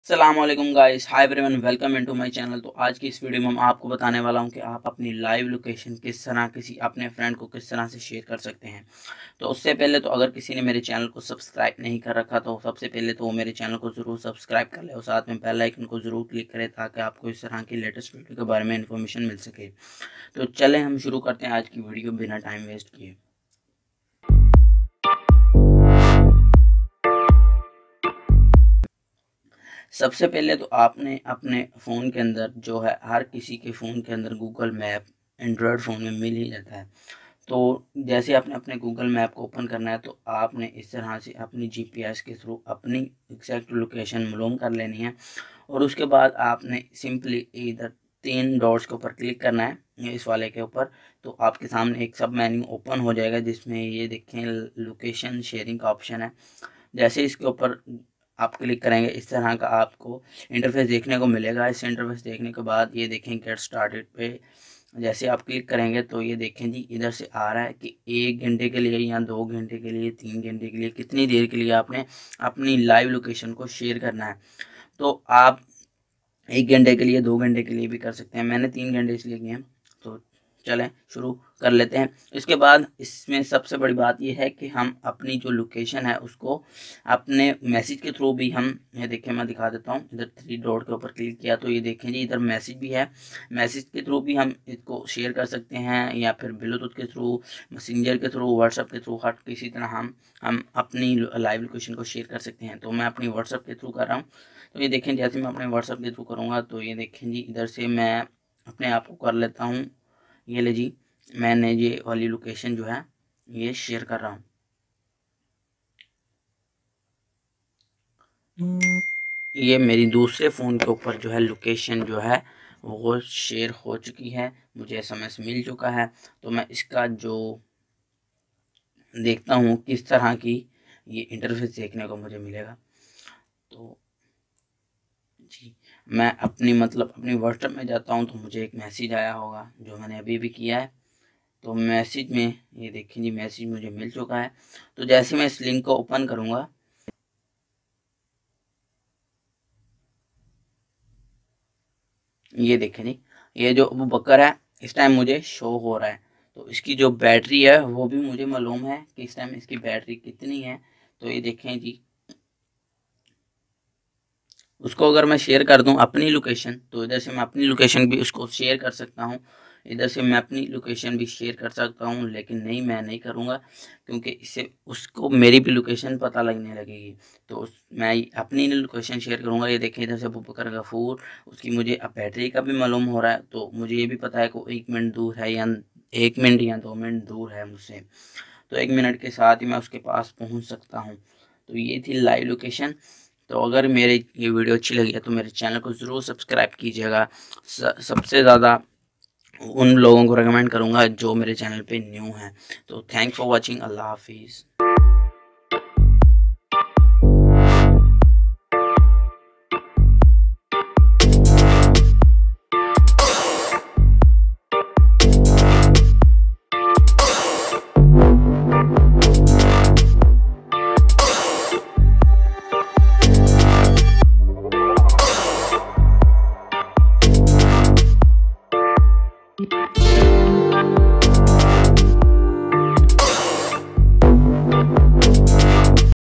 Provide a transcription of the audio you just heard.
अस्सलाम वालेकुम guys, hi everyone, welcome into my channel. तो आज की इस वीडियो में मैं आपको बताने वाला हूं कि आप अपनी लाइव लोकेशन किस तरह किसी अपने फ्रेंड को किस तरह से शेयर कर सकते हैं। तो उससे पहले तो अगर किसी ने मेरे चैनल को सब्सक्राइब नहीं कर रखा तो सबसे पहले तो वो मेरे चैनल को ज़रूर सब्सक्राइब कर ले और साथ में बेल आइकन को ज़रूर क्लिक करें ताकि आपको इस तरह की लेटेस्ट वीडियो के बारे में इन्फॉर्मेशन मिल सके। तो चलें हम शुरू करते हैं आज की वीडियो बिना टाइम वेस्ट किए। सबसे पहले तो आपने अपने फ़ोन के अंदर जो है, हर किसी के फ़ोन के अंदर गूगल मैप एंड्रॉयड फ़ोन में मिल ही जाता है। तो जैसे आपने अपने गूगल मैप को ओपन करना है तो आपने इस तरह से अपनी जीपीएस के थ्रू अपनी एग्जैक्ट लोकेशन मालूम कर लेनी है और उसके बाद आपने सिंपली इधर 3 डॉट्स के ऊपर क्लिक करना है, इस वाले के ऊपर। तो आपके सामने एक सब मेन्यू ओपन हो जाएगा जिसमें ये देखें लोकेशन शेयरिंग का ऑप्शन है। जैसे इसके ऊपर आप क्लिक करेंगे इस तरह का आपको इंटरफेस देखने को मिलेगा। इस इंटरफेस देखने के बाद ये देखें गेट स्टार्टेड पे जैसे आप क्लिक करेंगे तो ये देखें जी, इधर से आ रहा है कि 1 घंटे के लिए या 2 घंटे के लिए 3 घंटे के लिए कितनी देर के लिए आपने अपनी लाइव लोकेशन को शेयर करना है। तो आप 1 घंटे के लिए 2 घंटे के लिए भी कर सकते हैं। मैंने 3 घंटे इसलिए किए हैं। तो चलें शुरू कर लेते हैं। इसके बाद इसमें सबसे बड़ी बात यह है कि हम अपनी जो लोकेशन है उसको अपने मैसेज के थ्रू भी हम, ये देखें मैं दिखा देता हूँ, इधर 3 डॉट के ऊपर क्लिक किया तो ये देखें जी इधर मैसेज भी है। मैसेज के थ्रू भी हम इसको शेयर कर सकते हैं या फिर ब्लूटूथ के थ्रू, मैसेंजर के थ्रू, व्हाट्सएप के थ्रू, हर किसी तरह हम अपनी लाइव लोकेशन को शेयर कर सकते हैं। तो मैं अपनी व्हाट्सएप के थ्रू कर रहा हूँ। तो ये देखें जैसे मैं अपने व्हाट्सएप के थ्रू करूँगा तो ये देखें जी इधर से मैं अपने आप को कर लेता हूँ। ये ले जी, मैंने ये वाली लोकेशन जो है ये शेयर कर रहा हूँ। ये मेरी दूसरे फ़ोन के ऊपर जो है लोकेशन जो है वो शेयर हो चुकी है, मुझे एसएमएस मिल चुका है। तो मैं इसका जो देखता हूँ किस तरह की ये इंटरफेस देखने को मुझे मिलेगा। तो जी, मैं अपनी व्हाट्सएप में जाता हूँ तो मुझे एक मैसेज आया होगा जो मैंने अभी भी किया है। तो मैसेज में ये देखिए जी मैसेज मुझे मिल चुका है। तो जैसे मैं इस लिंक को ओपन करूँगा, ये देखें जी, ये जो अबू बकर है इस टाइम मुझे शो हो रहा है। तो इसकी जो बैटरी है वो भी मुझे मालूम है कि इस टाइम इसकी बैटरी कितनी है। तो ये देखें जी, उसको अगर मैं शेयर कर दूं अपनी लोकेशन तो इधर से मैं अपनी लोकेशन भी उसको शेयर कर सकता हूं। इधर से मैं अपनी लोकेशन भी शेयर कर सकता हूं, लेकिन नहीं, मैं नहीं करूंगा क्योंकि इससे उसको मेरी भी लोकेशन पता लगने लगेगी। तो मैं अपनी लोकेशन शेयर करूंगा। ये देखें इधर से अबू बकर गफूर, उसकी मुझे अब बैटरी का भी मालूम हो रहा है। तो मुझे ये भी पता है कि वो 1 मिनट दूर है या 1 मिनट या 2 मिनट दूर है मुझसे। तो 1 मिनट के साथ ही मैं उसके पास पहुँच सकता हूँ। तो ये थी लाइव लोकेशन। तो अगर मेरे ये वीडियो अच्छी लगी है तो मेरे चैनल को ज़रूर सब्सक्राइब कीजिएगा। सबसे ज़्यादा उन लोगों को रेकमेंड करूँगा जो मेरे चैनल पे न्यू हैं। तो थैंक्स फॉर वाचिंग। अल्लाह हाफिज़।